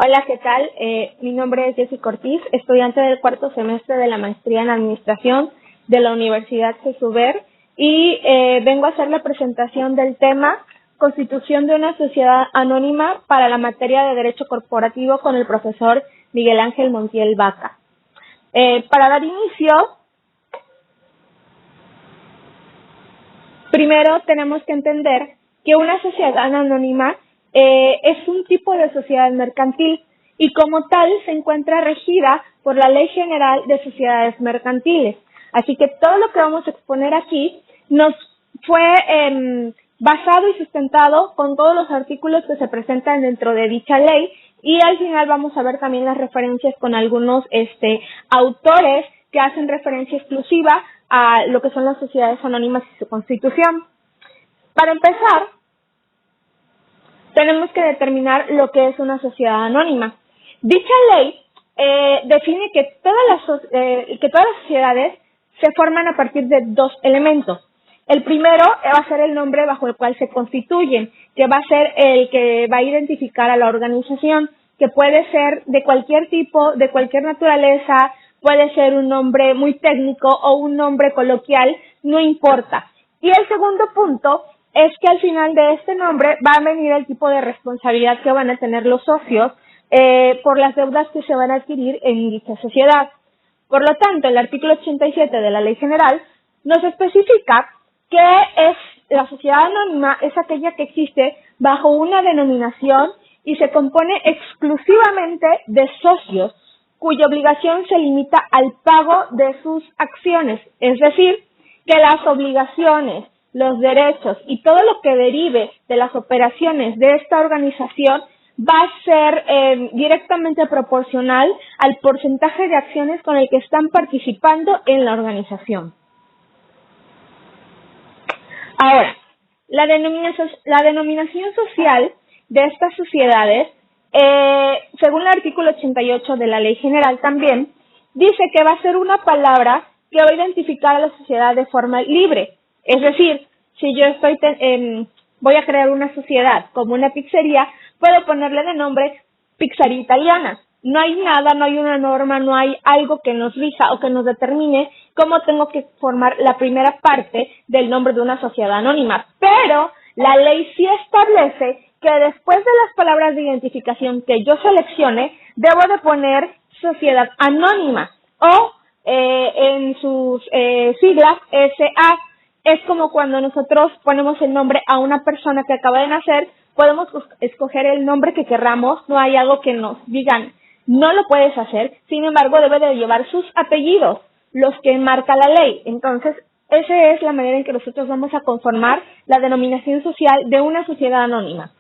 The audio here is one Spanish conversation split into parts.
Hola, ¿qué tal? Mi nombre es Jessy Ortiz, estudiante del cuarto semestre de la maestría en Administración de la Universidad CESUBER y vengo a hacer la presentación del tema Constitución de una sociedad anónima para la materia de Derecho Corporativo con el profesor Miguel Ángel Montiel Vaca. Para dar inicio, primero tenemos que entender que una sociedad anónima es un tipo de sociedad mercantil y como tal se encuentra regida por la Ley General de Sociedades Mercantiles. Así que todo lo que vamos a exponer aquí nos fue basado y sustentado con todos los artículos que se presentan dentro de dicha ley y al final vamos a ver también las referencias con algunos autores que hacen referencia exclusiva a lo que son las sociedades anónimas y su constitución. Para empezar, tenemos que determinar lo que es una sociedad anónima. Dicha ley define que todas las sociedades se forman a partir de dos elementos. El primero va a ser el nombre bajo el cual se constituyen, que va a ser el que va a identificar a la organización, que puede ser de cualquier tipo, de cualquier naturaleza, puede ser un nombre muy técnico o un nombre coloquial, no importa. Y el segundo punto es que al final de este nombre va a venir el tipo de responsabilidad que van a tener los socios por las deudas que se van a adquirir en dicha sociedad. Por lo tanto, el artículo 87 de la Ley General nos especifica que la sociedad anónima es aquella que existe bajo una denominación y se compone exclusivamente de socios cuya obligación se limita al pago de sus acciones, es decir, que las obligaciones, los derechos y todo lo que derive de las operaciones de esta organización va a ser directamente proporcional al porcentaje de acciones con el que están participando en la organización. Ahora, la denominación social de estas sociedades, según el artículo 88 de la Ley General también, dice que va a ser una palabra que va a identificar a la sociedad de forma libre. Es decir, si yo voy a crear una sociedad como una pizzería, puedo ponerle de nombre Pizzería Italiana. No hay nada, no hay una norma, no hay algo que nos rija o que nos determine cómo tengo que formar la primera parte del nombre de una sociedad anónima. Pero la ley sí establece que después de las palabras de identificación que yo seleccione, debo de poner sociedad anónima o en sus siglas SA. Es como cuando nosotros ponemos el nombre a una persona que acaba de nacer, podemos escoger el nombre que querramos, no hay algo que nos digan, no lo puedes hacer, sin embargo debe de llevar sus apellidos, los que marca la ley. Entonces, esa es la manera en que nosotros vamos a conformar la denominación social de una sociedad anónima.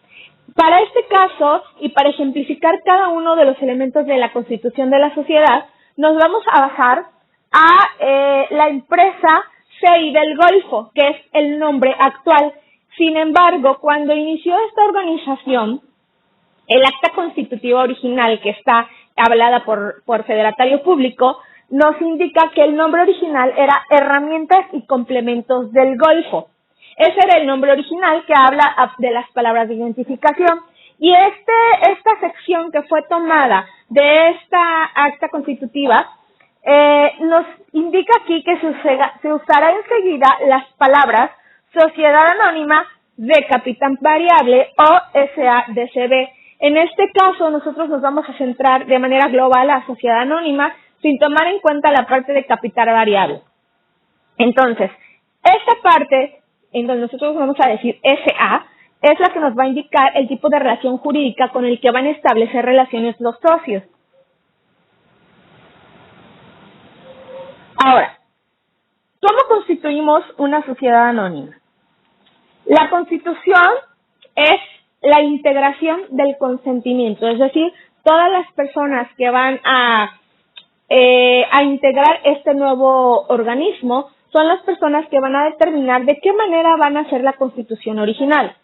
Para este caso, y para ejemplificar cada uno de los elementos de la constitución de la sociedad, nos vamos a bajar a la empresa CEI del Golfo, que es el nombre actual. Sin embargo, cuando inició esta organización, el acta constitutiva original, que está avalada por Federatario Público, nos indica que el nombre original era Herramientas y Complementos del Golfo. Ese era el nombre original que habla de las palabras de identificación. Y esta sección que fue tomada de esta acta constitutiva nos indica aquí que se usará enseguida las palabras Sociedad Anónima de Capital Variable o SADCB. En este caso, nosotros nos vamos a centrar de manera global a Sociedad Anónima sin tomar en cuenta la parte de capital variable. Entonces, esta parte en donde nosotros vamos a decir SA es la que nos va a indicar el tipo de relación jurídica con el que van a establecer relaciones los socios. Ahora, ¿cómo constituimos una sociedad anónima? La constitución es la integración del consentimiento, es decir, todas las personas que van a integrar este nuevo organismo son las personas que van a determinar de qué manera van a hacer la constitución original.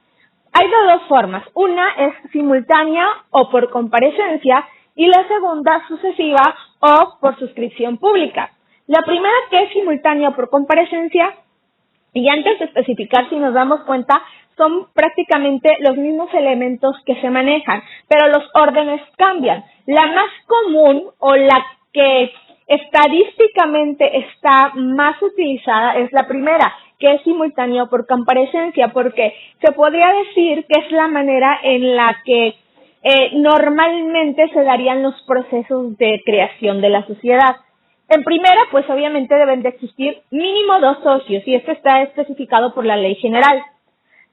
Hay de dos formas, una es simultánea o por comparecencia y la segunda sucesiva o por suscripción pública. La primera, que es simultánea por comparecencia, Y antes de especificar, si nos damos cuenta, son prácticamente los mismos elementos que se manejan, pero los órdenes cambian. La más común o la que estadísticamente está más utilizada es la primera, que es simultáneo por comparecencia, porque se podría decir que es la manera en la que normalmente se darían los procesos de creación de la sociedad. En primera, pues obviamente deben de existir mínimo 2 socios, y esto está especificado por la ley general.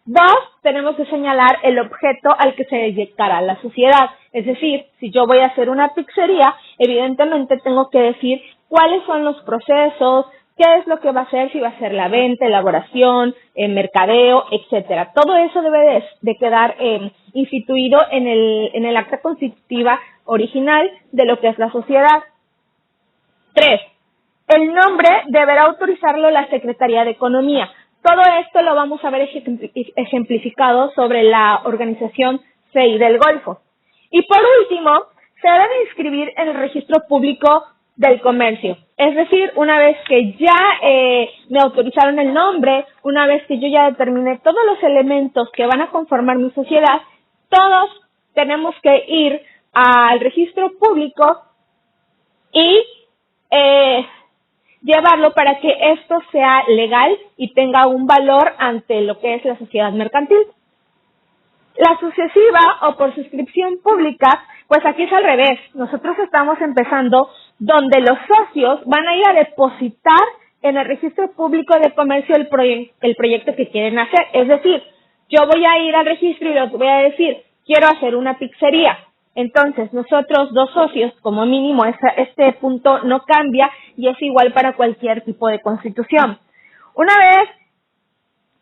2, tenemos que señalar el objeto al que se dedicará la sociedad. Es decir, si yo voy a hacer una pizzería, evidentemente tengo que decir cuáles son los procesos, qué es lo que va a hacer, si va a ser la venta, elaboración, mercadeo, etcétera. Todo eso debe de quedar instituido en el acta constitutiva original de lo que es la sociedad. 3, el nombre deberá autorizarlo la Secretaría de Economía. Todo esto lo vamos a ver ejemplificado sobre la organización CI del Golfo. Y por último, se debe inscribir en el registro público del comercio. Es decir, una vez que ya me autorizaron el nombre, una vez que yo ya determiné todos los elementos que van a conformar mi sociedad, todos tenemos que ir al registro público y llevarlo para que esto sea legal y tenga un valor ante lo que es la sociedad mercantil. La sucesiva o por suscripción pública, pues aquí es al revés. Nosotros estamos empezando donde los socios van a ir a depositar en el registro público de comercio el proyecto que quieren hacer. Es decir, yo voy a ir al registro y les voy a decir, quiero hacer una pizzería. Entonces, nosotros 2 socios, como mínimo, este punto no cambia y es igual para cualquier tipo de constitución. Una vez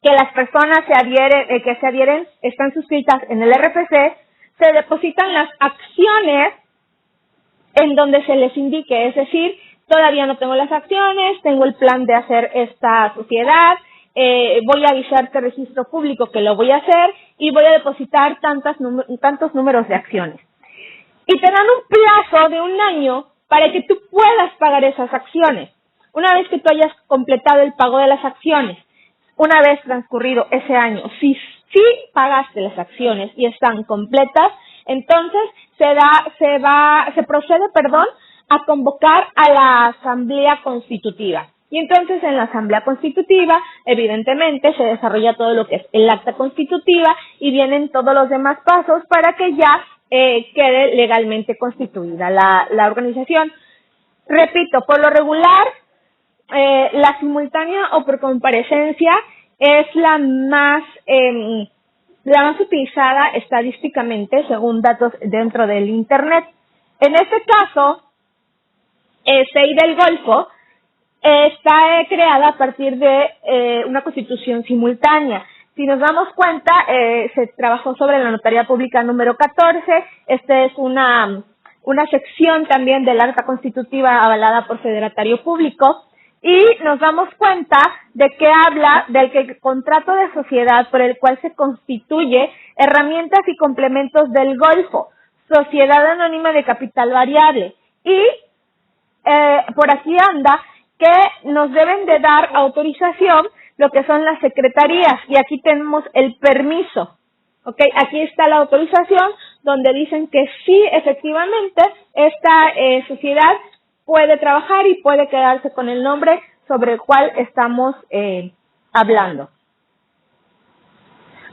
que las personas se adhieren, están suscritas en el RFC, se depositan las acciones en donde se les indique, es decir, todavía no tengo las acciones, tengo el plan de hacer esta sociedad, voy a avisarte al registro público que lo voy a hacer y voy a depositar tantos números de acciones. Y te dan un plazo de 1 año para que tú puedas pagar esas acciones. Una vez que tú hayas completado el pago de las acciones, una vez transcurrido ese año, si pagaste las acciones y están completas, entonces se procede a convocar a la Asamblea Constitutiva. Y entonces en la Asamblea Constitutiva, evidentemente, se desarrolla todo lo que es el acta constitutiva y vienen todos los demás pasos para que ya quede legalmente constituida la organización. Repito, por lo regular, la simultánea o por comparecencia es la más utilizada estadísticamente según datos dentro del Internet. En este caso, CI del Golfo está creada a partir de una constitución simultánea. Si nos damos cuenta, se trabajó sobre la notaría pública número 14. Esta es una sección también del acta constitutiva avalada por federatario público. Y nos damos cuenta de que habla del contrato de sociedad por el cual se constituye herramientas y complementos del Golfo, sociedad anónima de capital variable. Y por aquí anda que nos deben de dar autorización lo que son las secretarías, y aquí tenemos el permiso, ¿ok? Aquí está la autorización donde dicen que sí, efectivamente, esta sociedad puede trabajar y puede quedarse con el nombre sobre el cual estamos hablando.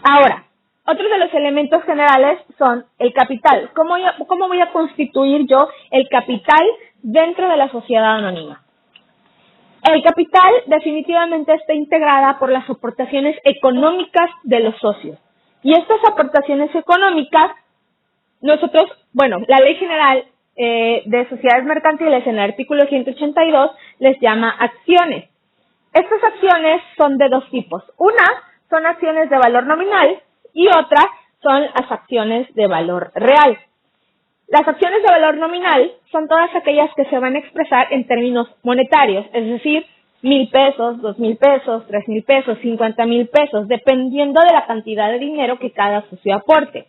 Ahora, otros de los elementos generales son el capital. ¿Cómo voy a constituir yo el capital dentro de la sociedad anónima? El capital definitivamente está integrada por las aportaciones económicas de los socios. Y estas aportaciones económicas, la Ley General de Sociedades Mercantiles en el artículo 182 les llama acciones. Estas acciones son de 2 tipos. Una son acciones de valor nominal y otra son las acciones de valor real. Las acciones de valor nominal son todas aquellas que se van a expresar en términos monetarios, es decir, 1,000 pesos, 2,000 pesos, 3,000 pesos, 50,000 pesos, dependiendo de la cantidad de dinero que cada socio aporte.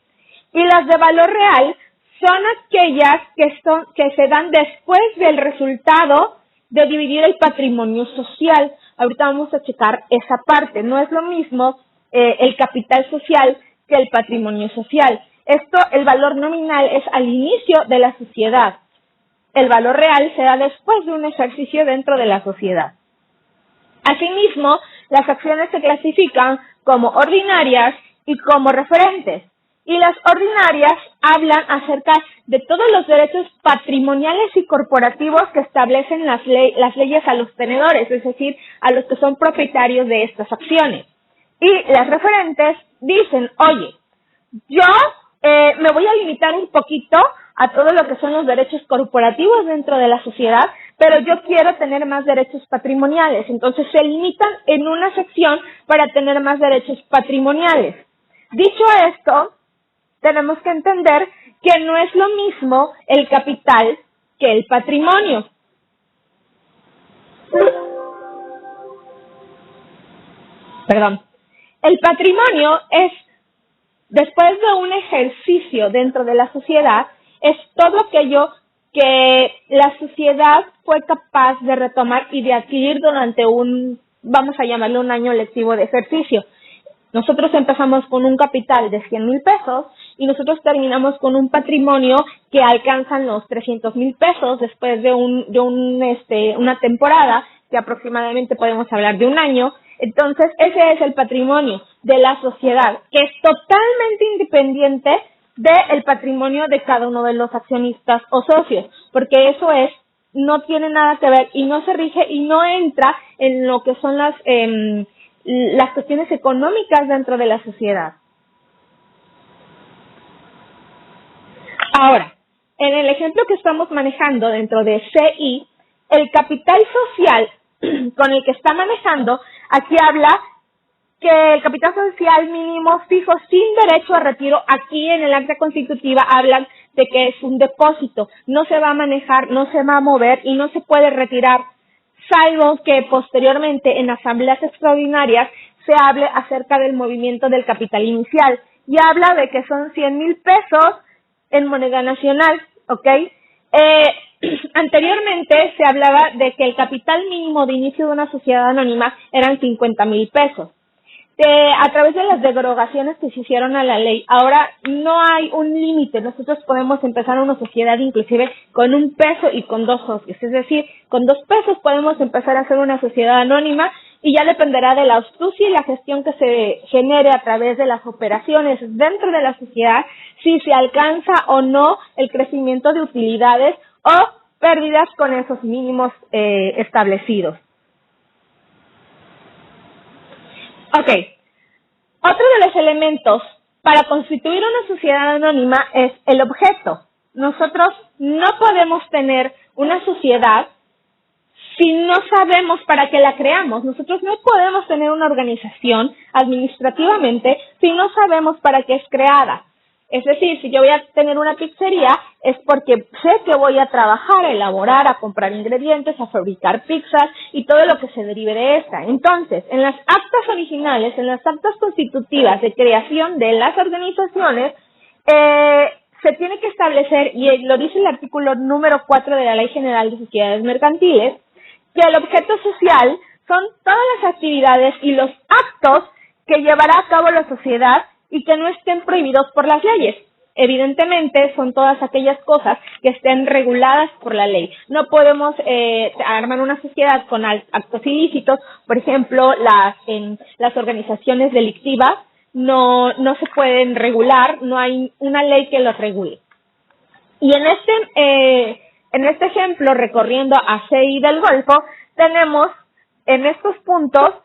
Y las de valor real son aquellas que se dan después del resultado de dividir el patrimonio social. Ahorita vamos a checar esa parte. No es lo mismo el capital social que el patrimonio social. Esto, el valor nominal es al inicio de la sociedad. El valor real se da después de un ejercicio dentro de la sociedad. Asimismo, las acciones se clasifican como ordinarias y como referentes. Y las ordinarias hablan acerca de todos los derechos patrimoniales y corporativos que establecen las leyes a los tenedores, es decir, a los que son propietarios de estas acciones. Y las referentes dicen, oye, yo me voy a limitar un poquito a todo lo que son los derechos corporativos dentro de la sociedad, pero yo quiero tener más derechos patrimoniales. Entonces se limitan en una sección para tener más derechos patrimoniales. Dicho esto, tenemos que entender que no es lo mismo el capital que el patrimonio. Perdón. El patrimonio es, después de un ejercicio dentro de la sociedad, es todo aquello que la sociedad fue capaz de retomar y de adquirir durante vamos a llamarlo un año lectivo de ejercicio. Nosotros empezamos con un capital de 100,000 pesos y nosotros terminamos con un patrimonio que alcanzan los 300,000 pesos después de una temporada, que aproximadamente podemos hablar de un año. Entonces, ese es el patrimonio de la sociedad, que es totalmente independiente del patrimonio de cada uno de los accionistas o socios, porque eso no tiene nada que ver y no se rige y no entra en lo que son las cuestiones económicas dentro de la sociedad. Ahora, en el ejemplo que estamos manejando dentro de CI, el capital social con el que está manejando, aquí habla que el capital social mínimo fijo sin derecho a retiro, aquí en el acta constitutiva hablan de que es un depósito, no se va a manejar, no se va a mover y no se puede retirar, salvo que posteriormente en asambleas extraordinarias se hable acerca del movimiento del capital inicial y habla de que son 100,000 pesos en moneda nacional, ¿ok? Anteriormente se hablaba de que el capital mínimo de inicio de una sociedad anónima eran 50,000 pesos. A través de las derogaciones que se hicieron a la ley, ahora no hay un límite. Nosotros podemos empezar una sociedad inclusive con 1 peso y con 2 socios. Es decir, con 2 pesos podemos empezar a hacer una sociedad anónima y ya dependerá de la astucia y la gestión que se genere a través de las operaciones dentro de la sociedad, si se alcanza o no el crecimiento de utilidades o pérdidas con esos mínimos establecidos. Ok, otro de los elementos para constituir una sociedad anónima es el objeto. Nosotros no podemos tener una sociedad si no sabemos para qué la creamos. Nosotros no podemos tener una organización administrativamente si no sabemos para qué es creada. Es decir, si yo voy a tener una pizzería, es porque sé que voy a trabajar, a elaborar, a comprar ingredientes, a fabricar pizzas y todo lo que se derive de esta. Entonces, en las actas originales, en las actas constitutivas de creación de las organizaciones, se tiene que establecer, y lo dice el artículo número 4 de la Ley General de Sociedades Mercantiles, que el objeto social son todas las actividades y los actos que llevará a cabo la sociedad y que no estén prohibidos por las leyes. Evidentemente, son todas aquellas cosas que estén reguladas por la ley. No podemos armar una sociedad con actos ilícitos. Por ejemplo, las organizaciones delictivas no se pueden regular, no hay una ley que los regule. Y en este ejemplo, recorriendo a CI del Golfo, tenemos en estos puntos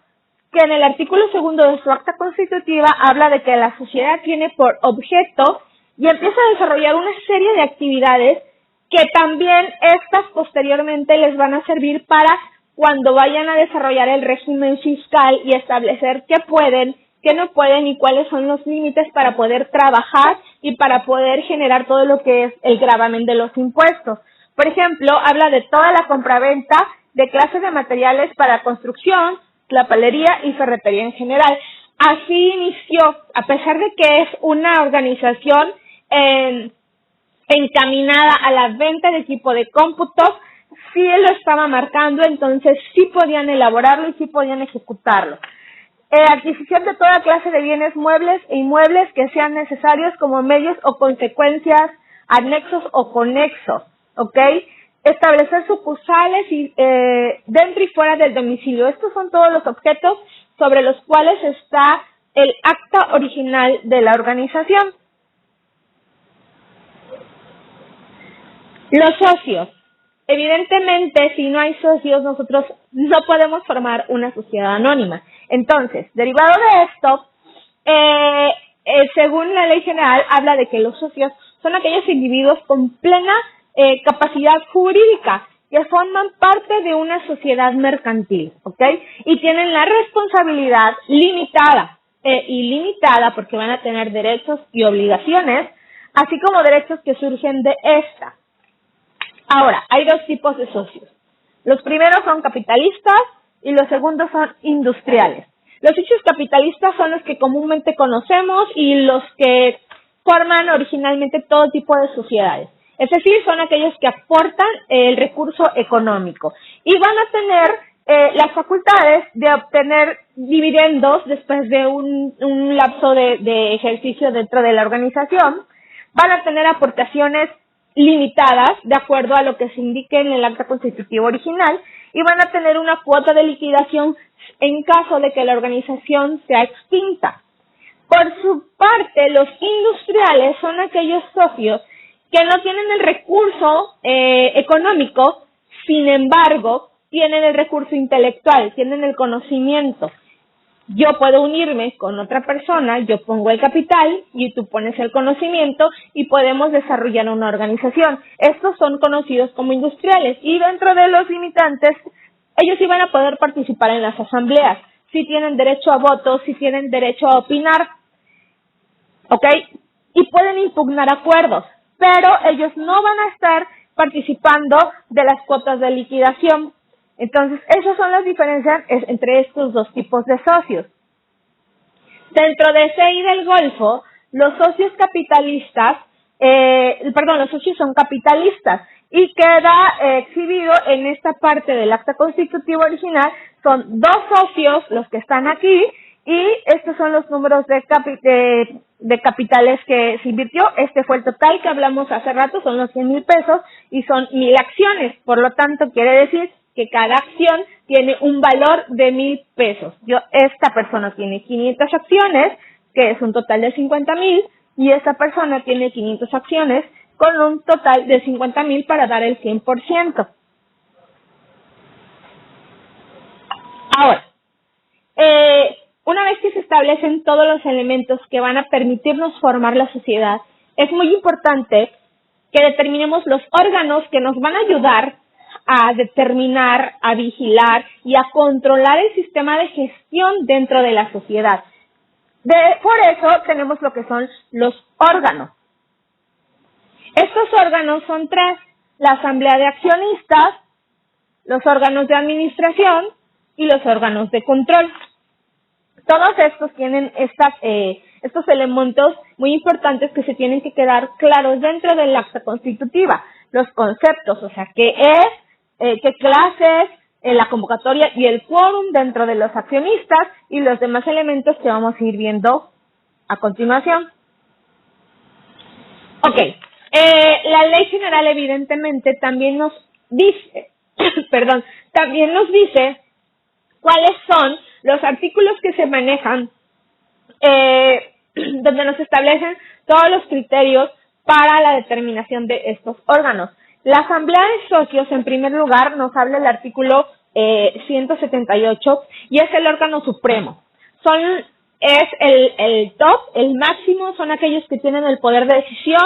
que en el artículo 2 de su acta constitutiva habla de que la sociedad tiene por objeto y empieza a desarrollar una serie de actividades que también estas posteriormente les van a servir para cuando vayan a desarrollar el régimen fiscal y establecer qué pueden, qué no pueden y cuáles son los límites para poder trabajar y para poder generar todo lo que es el gravamen de los impuestos. Por ejemplo, habla de toda la compraventa de clases de materiales para construcción, tlapalería y ferretería en general. Así inició, a pesar de que es una organización encaminada a la venta de equipo de cómputos, sí lo estaba marcando, entonces sí podían elaborarlo y sí podían ejecutarlo. Adquisición de toda clase de bienes muebles e inmuebles que sean necesarios como medios o consecuencias, anexos o conexos, ¿ok? Establecer sucursales y, dentro y fuera del domicilio. Estos son todos los objetos sobre los cuales está el acta original de la organización. Los socios. Evidentemente, si no hay socios, nosotros no podemos formar una sociedad anónima. Entonces, derivado de esto, según la ley general, habla de que los socios son aquellos individuos con plena capacidad jurídica que forman parte de una sociedad mercantil, ¿ok? Y tienen la responsabilidad limitada, ilimitada, porque van a tener derechos y obligaciones, así como derechos que surgen de esta. Ahora, hay dos tipos de socios. Los primeros son capitalistas y los segundos son industriales. Los socios capitalistas son los que comúnmente conocemos y los que forman originalmente todo tipo de sociedades. Es decir, son aquellos que aportan el recurso económico y van a tener las facultades de obtener dividendos después de un lapso de ejercicio dentro de la organización. Van a tener aportaciones limitadas de acuerdo a lo que se indique en el acta constitutivo original y van a tener una cuota de liquidación en caso de que la organización sea extinta. Por su parte, los industriales son aquellos socios que no tienen el recurso económico, sin embargo, tienen el recurso intelectual, tienen el conocimiento. Yo puedo unirme con otra persona, yo pongo el capital y tú pones el conocimiento y podemos desarrollar una organización. Estos son conocidos como industriales y dentro de los limitantes, ellos sí van a poder participar en las asambleas, sí tienen derecho a voto, sí tienen derecho a opinar, ¿ok? Y pueden impugnar acuerdos, pero ellos no van a estar participando de las cuotas de liquidación. Entonces, esas son las diferencias entre estos dos tipos de socios. Dentro de CI del Golfo, los socios capitalistas, los socios son capitalistas y queda exhibido en esta parte del acta constitutiva original, son dos socios los que están aquí y estos son los números de capitales que se invirtió. Este fue el total que hablamos hace rato, son los 100,000 pesos y son 1,000 acciones, por lo tanto quiere decir que cada acción tiene un valor de 1,000 pesos. Esta persona tiene 500 acciones, que es un total de 50,000, y esta persona tiene 500 acciones con un total de 50,000 para dar el 100%. Ahora, una vez que se establecen todos los elementos que van a permitirnos formar la sociedad, es muy importante que determinemos los órganos que nos van a ayudar a determinar, a vigilar y a controlar el sistema de gestión dentro de la sociedad. Por eso tenemos lo que son los órganos. Estos órganos son tres: la asamblea de accionistas, los órganos de administración y los órganos de control. Todos estos tienen estos elementos muy importantes que se tienen que quedar claros dentro del acta constitutiva. Los conceptos, o sea, qué es, qué clases, la convocatoria y el quórum dentro de los accionistas y los demás elementos que vamos a ir viendo a continuación. Ok, la ley general evidentemente también nos dice, también nos dice cuáles son los artículos que se manejan, donde nos establecen todos los criterios para la determinación de estos órganos. La asamblea de socios, en primer lugar, nos habla el artículo 178 y es el órgano supremo. Es el top, el máximo, son aquellos que tienen el poder de decisión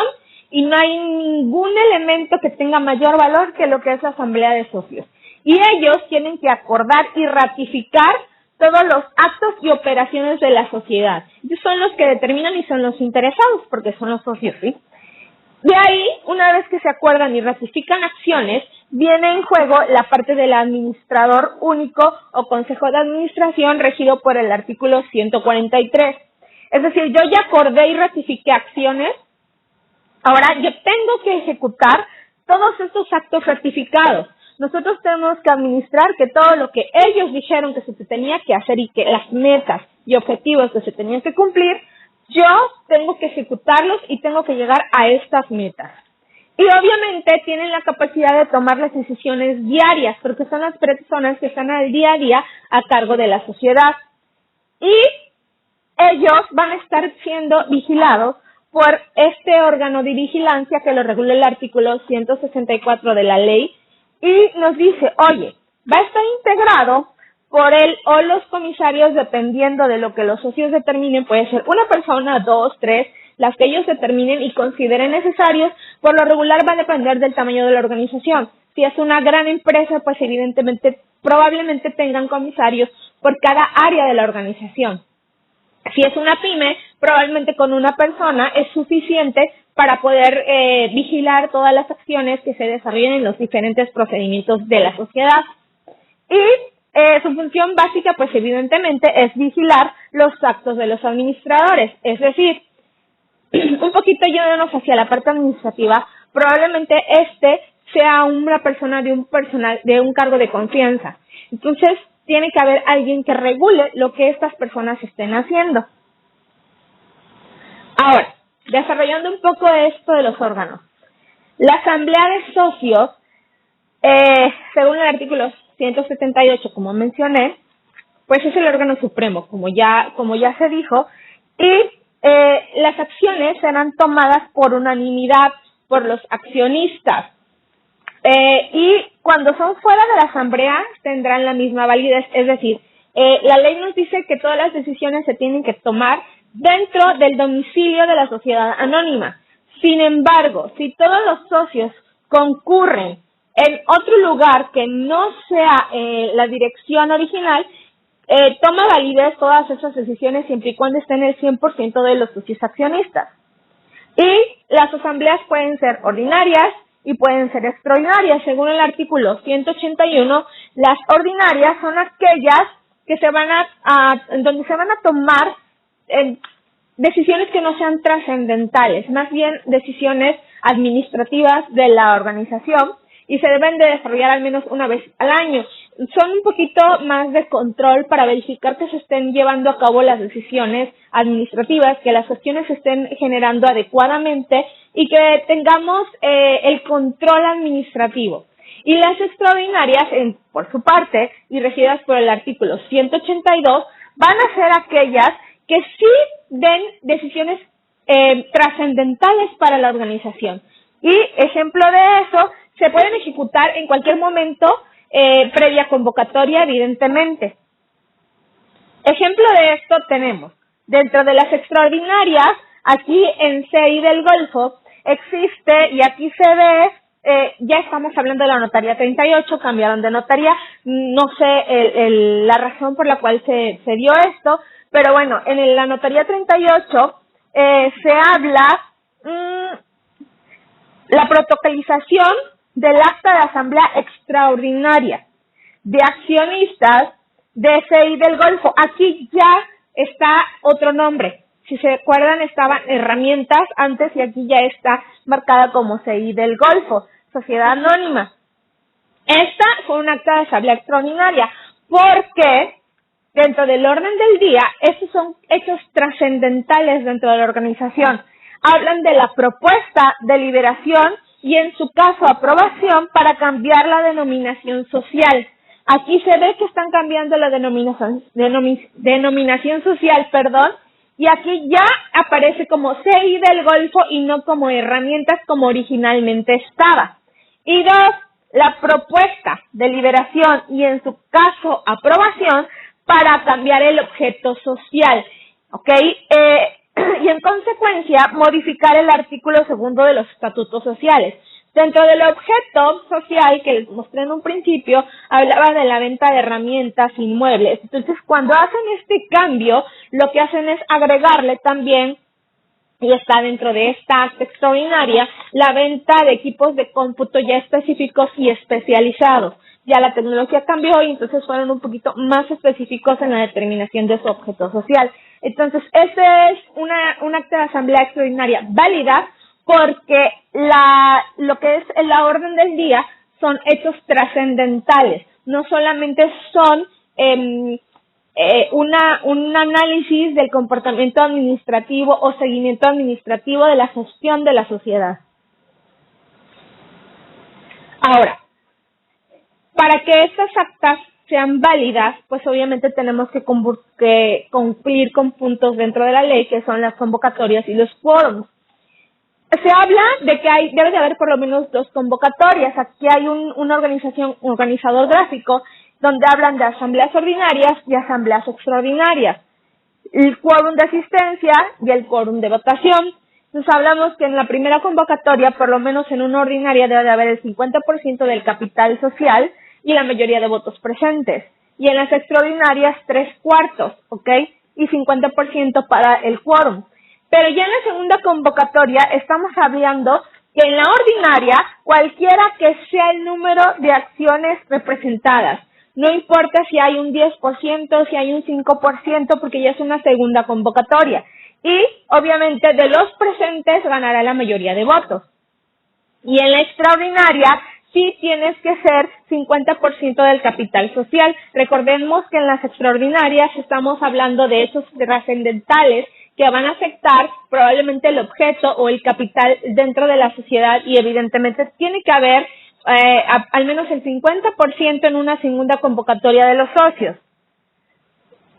y no hay ningún elemento que tenga mayor valor que lo que es la asamblea de socios. Y ellos tienen que acordar y ratificar todos los actos y operaciones de la sociedad. Ellos son los que determinan y son los interesados, porque son los socios, ¿sí? De ahí, una vez que se acuerdan y ratifican acciones, viene en juego la parte del administrador único o consejo de administración regido por el artículo 143. Es decir, yo ya acordé y ratifiqué acciones, ahora yo tengo que ejecutar todos estos actos ratificados. nosotros tenemos que administrar que todo lo que ellos dijeron que se tenía que hacer y que las metas y objetivos que se tenían que cumplir, yo tengo que ejecutarlos y tengo que llegar a estas metas. Y obviamente tienen la capacidad de tomar las decisiones diarias, porque son las personas que están al día a día a cargo de la sociedad. Y ellos van a estar siendo vigilados por este órgano de vigilancia que lo regula el artículo 164 de la ley y nos dice, oye, va a estar integrado por él o los comisarios dependiendo de lo que los socios determinen, puede ser una persona, 2, 3, las que ellos determinen y consideren necesarios, por lo regular va a depender del tamaño de la organización. Si es una gran empresa, pues evidentemente, probablemente tengan comisarios por cada área de la organización. Si es una pyme, probablemente con una persona es suficiente para poder vigilar todas las acciones que se desarrollen en los diferentes procedimientos de la sociedad. Y su función básica, pues evidentemente, es vigilar los actos de los administradores. Es decir, un poquito yéndonos hacia la parte administrativa, probablemente sea una persona de un cargo de confianza. Entonces, tiene que haber alguien que regule lo que estas personas estén haciendo. Ahora, desarrollando un poco esto de los órganos. La asamblea de socios, según el artículo 178, como mencioné, pues es el órgano supremo, como ya se dijo, y las acciones serán tomadas por unanimidad por los accionistas. Y cuando son fuera de la asamblea tendrán la misma validez, es decir, la ley nos dice que todas las decisiones se tienen que tomar dentro del domicilio de la sociedad anónima. Sin embargo, si todos los socios concurren en otro lugar que no sea la dirección original, toma validez todas esas decisiones siempre y cuando estén el 100% de los socios accionistas. Y las asambleas pueden ser ordinarias y pueden ser extraordinarias. Según el artículo 181, las ordinarias son aquellas que donde se van a tomar decisiones que no sean trascendentales, más bien decisiones administrativas de la organización y se deben de desarrollar al menos una vez al año. Son un poquito más de control para verificar que se estén llevando a cabo las decisiones administrativas, que las gestiones se estén generando adecuadamente y que tengamos el control administrativo. Y las extraordinarias, por su parte, y regidas por el artículo 182, van a ser aquellas que sí den decisiones trascendentales para la organización. Y ejemplo de eso, se pueden ejecutar en cualquier momento previa convocatoria, evidentemente. Ejemplo de esto tenemos, dentro de las extraordinarias, aquí en CI del Golfo, existe, y aquí se ve, ya estamos hablando de la notaría 38, cambiaron de notaría, no sé la razón por la cual se dio esto, pero bueno, en la notaría 38 se habla la protocolización del acta de asamblea extraordinaria de accionistas de CI del Golfo. Aquí ya está otro nombre. Si se acuerdan, estaban herramientas antes y aquí ya está marcada como CI del Golfo, Sociedad Anónima. Esta fue un acta de asamblea extraordinaria porque dentro del orden del día, estos son hechos trascendentales dentro de la organización. Hablan de la propuesta, deliberación y en su caso aprobación para cambiar la denominación social. Aquí se ve que están cambiando la denominación social, y aquí ya aparece como CI del Golfo y no como herramientas como originalmente estaba. Y dos, la propuesta, deliberación y en su caso aprobación para cambiar el objeto social, ¿ok? Y en consecuencia modificar el artículo 2 de los estatutos sociales. Dentro del objeto social que les mostré en un principio, hablaba de la venta de herramientas inmuebles. Entonces, cuando hacen este cambio, lo que hacen es agregarle también, y está dentro de esta acta extraordinaria, la venta de equipos de cómputo ya específicos y especializados. Ya la tecnología cambió y entonces fueron un poquito más específicos en la determinación de su objeto social. Entonces, este es un acta de asamblea extraordinaria válida porque lo que es la orden del día son hechos trascendentales, no solamente son un análisis del comportamiento administrativo o seguimiento administrativo de la gestión de la sociedad. Ahora, para que estas actas sean válidas, pues obviamente tenemos que cumplir con puntos dentro de la ley, que son las convocatorias y los quórums. Se habla de que debe de haber por lo menos 2 convocatorias. Aquí hay un organizador gráfico donde hablan de asambleas ordinarias y asambleas extraordinarias, el quórum de asistencia y el quórum de votación. Entonces hablamos que en la primera convocatoria, por lo menos en una ordinaria, debe de haber el 50% del capital social y la mayoría de votos presentes. Y en las extraordinarias, 3/4, ¿ok? Y 50% para el quórum. Pero ya en la segunda convocatoria estamos hablando que en la ordinaria, cualquiera que sea el número de acciones representadas, no importa si hay un 10%, si hay un 5%, porque ya es una segunda convocatoria. Y, obviamente, de los presentes ganará la mayoría de votos. Y en la extraordinaria, sí tienes que ser 50% del capital social. Recordemos que en las extraordinarias estamos hablando de hechos trascendentales que van a afectar probablemente el objeto o el capital dentro de la sociedad y evidentemente tiene que haber al menos el 50% en una segunda convocatoria de los socios.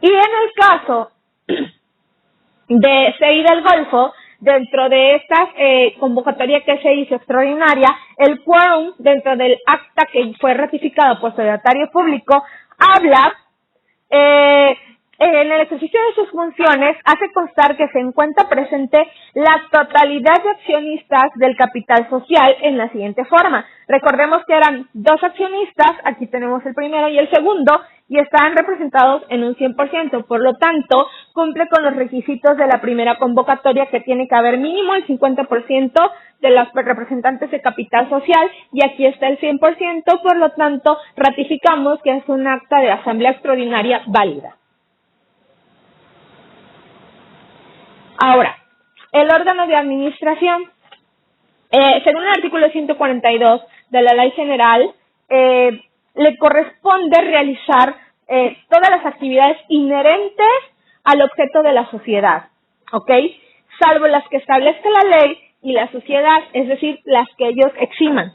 Y en el caso de CI del Golfo, dentro de esta convocatoria que se hizo extraordinaria, el quórum dentro del acta que fue ratificado por secretario público habla en el ejercicio de sus funciones, hace constar que se encuentra presente la totalidad de accionistas del capital social en la siguiente forma. Recordemos que eran 2 accionistas, aquí tenemos el primero y el segundo, y están representados en un 100%, por lo tanto, cumple con los requisitos de la primera convocatoria, que tiene que haber mínimo el 50% de los representantes de capital social, y aquí está el 100%, por lo tanto, ratificamos que es un acta de asamblea extraordinaria válida. Ahora, el órgano de administración, según el artículo 142 de la Ley General, le corresponde realizar todas las actividades inherentes al objeto de la sociedad, ¿ok? Salvo las que establezca la ley y la sociedad, es decir, las que ellos eximan.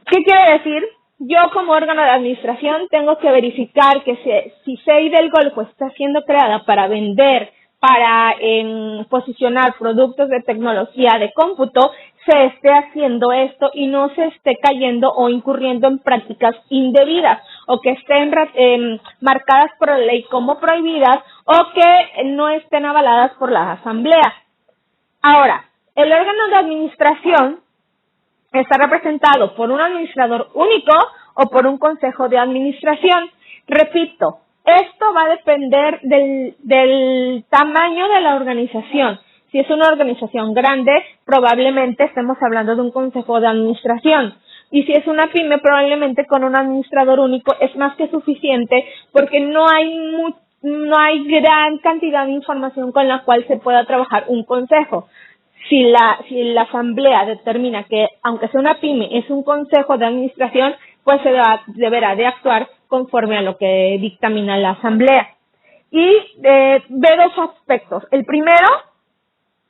¿Qué quiere decir? Yo como órgano de administración tengo que verificar que si CI del Golfo está siendo creada para vender, para posicionar productos de tecnología de cómputo, se esté haciendo esto y no se esté cayendo o incurriendo en prácticas indebidas o que estén marcadas por la ley como prohibidas o que no estén avaladas por la asamblea. Ahora, el órgano de administración está representado por un administrador único o por un consejo de administración. Repito, esto va a depender del tamaño de la organización. Si es una organización grande, probablemente estemos hablando de un consejo de administración. Y si es una pyme, probablemente con un administrador único es más que suficiente porque no hay gran cantidad de información con la cual se pueda trabajar un consejo. Si la asamblea determina que, aunque sea una pyme, es un consejo de administración, pues se deberá de actuar conforme a lo que dictamina la asamblea. Y ve 2 aspectos. El primero,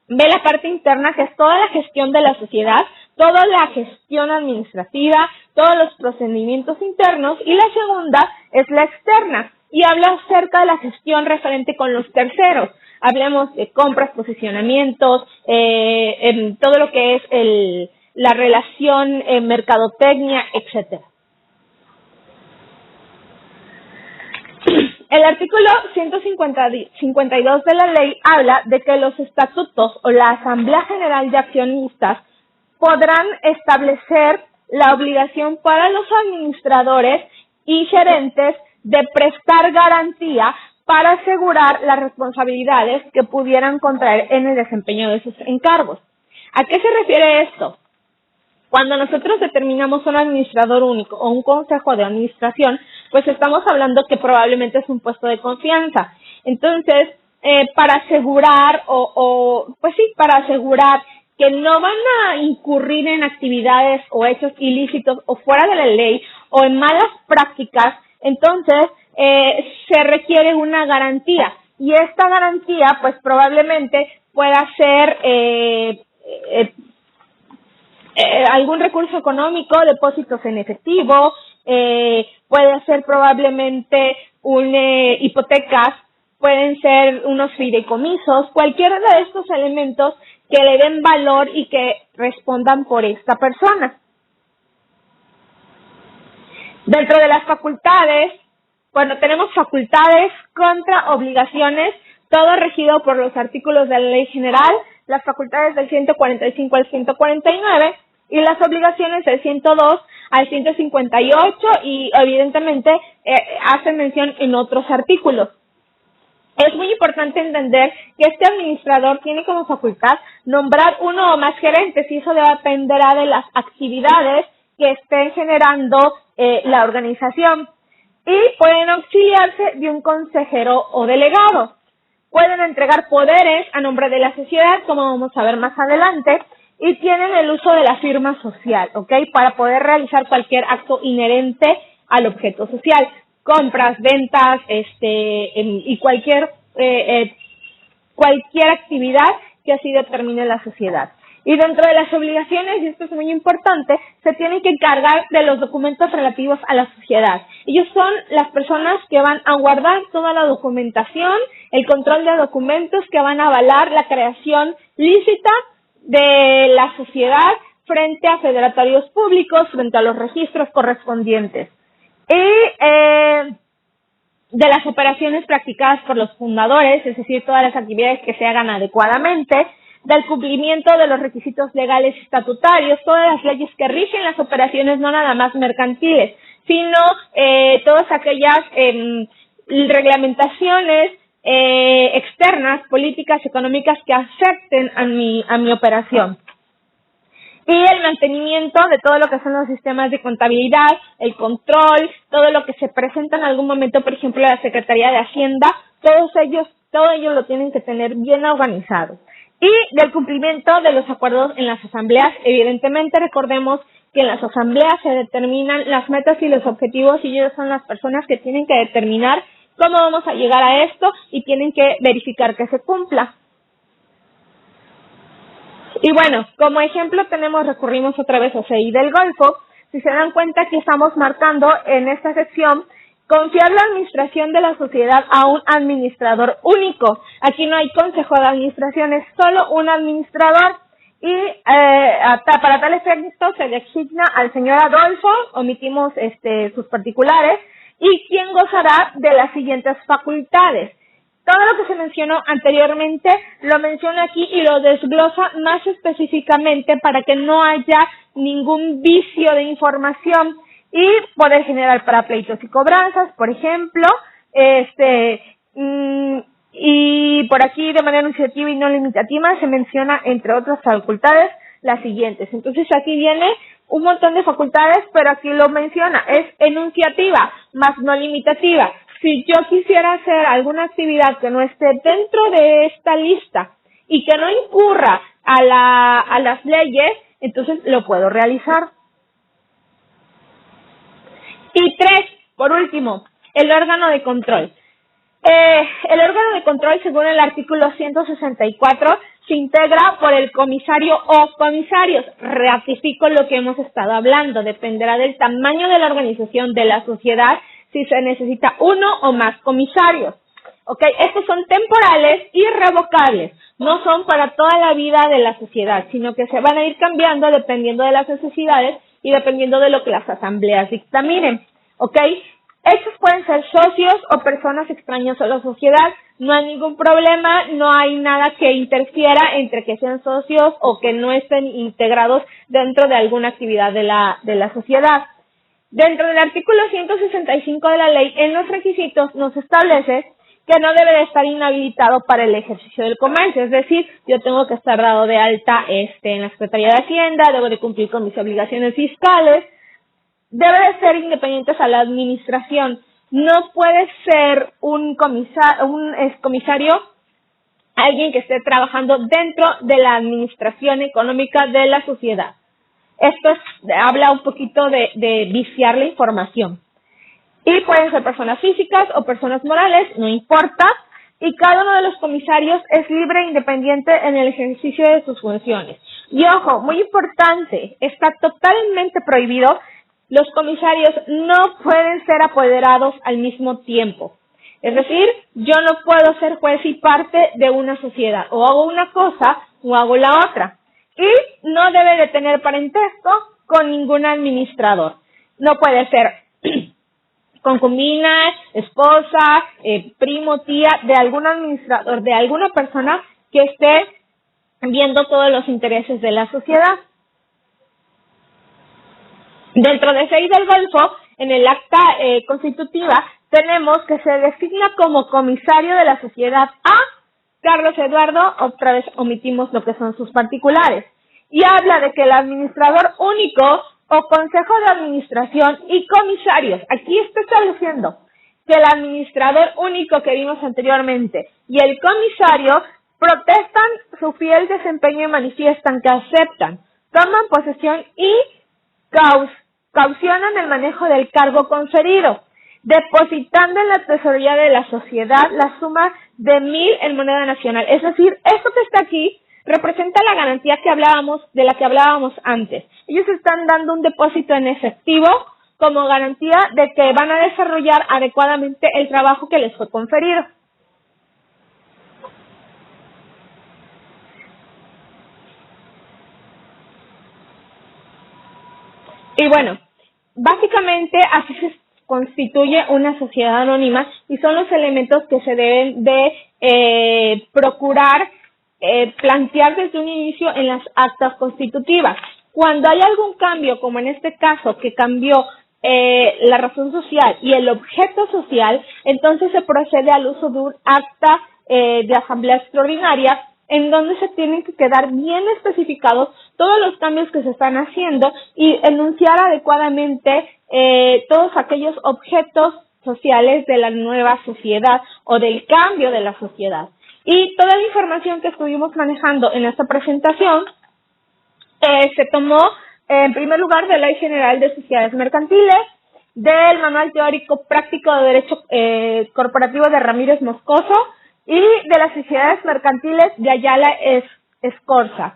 ve la parte interna, que es toda la gestión de la sociedad, toda la gestión administrativa, todos los procedimientos internos, y la segunda es la externa, y habla acerca de la gestión referente con los terceros. Hablemos de compras, posicionamientos, todo lo que es la relación mercadotecnia, etcétera. El artículo 152 de la ley habla de que los estatutos o la Asamblea General de Accionistas podrán establecer la obligación para los administradores y gerentes de prestar garantía para asegurar las responsabilidades que pudieran contraer en el desempeño de sus encargos. ¿A qué se refiere esto? Cuando nosotros determinamos un administrador único o un consejo de administración, pues estamos hablando que probablemente es un puesto de confianza. Entonces, para asegurar para asegurar que no van a incurrir en actividades o hechos ilícitos o fuera de la ley o en malas prácticas, entonces se requiere una garantía. Y esta garantía, pues probablemente pueda ser algún recurso económico, depósitos en efectivo, puede ser probablemente hipotecas, pueden ser unos fideicomisos, cualquiera de estos elementos que le den valor y que respondan por esta persona. Dentro de las facultades, bueno, tenemos facultades contra obligaciones, todo regido por los artículos de la Ley General, las facultades del 145 al 149 y las obligaciones del 102 al 158 y evidentemente hacen mención en otros artículos. Es muy importante entender que este administrador tiene como facultad nombrar uno o más gerentes y eso dependerá de las actividades que estén generando la organización. Y pueden auxiliarse de un consejero o delegado. Pueden entregar poderes a nombre de la sociedad, como vamos a ver más adelante, y tienen el uso de la firma social, ¿ok? Para poder realizar cualquier acto inherente al objeto social. Compras, ventas, y cualquier actividad que así determine la sociedad. Y dentro de las obligaciones, y esto es muy importante, se tienen que encargar de los documentos relativos a la sociedad. Ellos son las personas que van a guardar toda la documentación, el control de documentos que van a avalar la creación lícita de la sociedad frente a federatorios públicos, frente a los registros correspondientes. Y de las operaciones practicadas por los fundadores, es decir, todas las actividades que se hagan adecuadamente, del cumplimiento de los requisitos legales y estatutarios, todas las leyes que rigen las operaciones, no nada más mercantiles, sino todas aquellas reglamentaciones externas, políticas, económicas que afecten a mi operación. Y el mantenimiento de todo lo que son los sistemas de contabilidad, el control, todo lo que se presenta en algún momento, por ejemplo, la Secretaría de Hacienda, todo ellos lo tienen que tener bien organizado. Y del cumplimiento de los acuerdos en las asambleas, evidentemente recordemos que en las asambleas se determinan las metas y los objetivos y ellos son las personas que tienen que determinar cómo vamos a llegar a esto y tienen que verificar que se cumpla. Y bueno, como ejemplo recurrimos otra vez a CI del Golfo. Si se dan cuenta que estamos marcando en esta sección, confiar la administración de la sociedad a un administrador único. Aquí no hay consejo de administración, es solo un administrador. Y para tal efecto se designa al señor Adolfo, omitimos sus particulares, y quien gozará de las siguientes facultades. Todo lo que se mencionó anteriormente lo menciono aquí y lo desglosa más específicamente para que no haya ningún vicio de información y poder generar para pleitos y cobranzas, por ejemplo, y por aquí de manera enunciativa y no limitativa se menciona entre otras facultades las siguientes. Entonces aquí viene un montón de facultades, pero aquí lo menciona, es enunciativa, más no limitativa. Si yo quisiera hacer alguna actividad que no esté dentro de esta lista y que no incurra a las leyes, entonces lo puedo realizar. Y 3, por último, el órgano de control. El órgano de control, según el artículo 164, se integra por el comisario o comisarios. Ratifico lo que hemos estado hablando. Dependerá del tamaño de la organización de la sociedad si se necesita uno o más comisarios. ¿Ok? Estos son temporales y revocables. No son para toda la vida de la sociedad, sino que se van a ir cambiando dependiendo de las necesidades y dependiendo de lo que las asambleas dictaminen. ¿Ok? Estos pueden ser socios o personas extrañas a la sociedad. No hay ningún problema, no hay nada que interfiera entre que sean socios o que no estén integrados dentro de alguna actividad de la sociedad. Dentro del artículo 165 de la ley, en los requisitos nos establece que no debe de estar inhabilitado para el ejercicio del comercio, es decir, yo tengo que estar dado de alta en la Secretaría de Hacienda, debo de cumplir con mis obligaciones fiscales, debe de ser independientes a la administración, no puede ser un comisario alguien que esté trabajando dentro de la administración económica de la sociedad. Esto habla un poquito de viciar la información. Y pueden ser personas físicas o personas morales, no importa, y cada uno de los comisarios es libre e independiente en el ejercicio de sus funciones. Y ojo, muy importante, está totalmente prohibido, los comisarios no pueden ser apoderados al mismo tiempo. Es decir, yo no puedo ser juez y parte de una sociedad, o hago una cosa o hago la otra. Y no debe de tener parentesco con ningún administrador. No puede ser concubina, esposa, primo, tía de algún administrador, de alguna persona que esté viendo todos los intereses de la sociedad. Dentro de FEI del Golfo, en el acta constitutiva, tenemos que se designa como comisario de la sociedad a Carlos Eduardo, otra vez omitimos lo que son sus particulares, y habla de que el administrador único o consejo de administración y comisarios, aquí está estableciendo que el administrador único que vimos anteriormente y el comisario protestan su fiel desempeño y manifiestan que aceptan, toman posesión y caucionan el manejo del cargo conferido, depositando en la tesorería de la sociedad la suma de 1,000 en moneda nacional. Es decir, esto que está aquí representa la garantía de la que hablábamos antes. Ellos están dando un depósito en efectivo como garantía de que van a desarrollar adecuadamente el trabajo que les fue conferido. Y bueno, básicamente así se constituye una sociedad anónima y son los elementos que se deben de procurar plantear desde un inicio en las actas constitutivas. Cuando hay algún cambio, como en este caso, que cambió la razón social y el objeto social, entonces se procede al uso de un acta de asamblea extraordinaria en donde se tienen que quedar bien especificados todos los cambios que se están haciendo y enunciar adecuadamente todos aquellos objetos sociales de la nueva sociedad o del cambio de la sociedad. Y toda la información que estuvimos manejando en esta presentación se tomó, en primer lugar, de la Ley General de Sociedades Mercantiles, del Manual Teórico Práctico de Derecho Corporativo de Ramírez Moscoso y de las Sociedades Mercantiles de Ayala Escorza.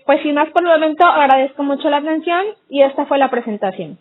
Pues sin más por el momento, agradezco mucho la atención y esta fue la presentación.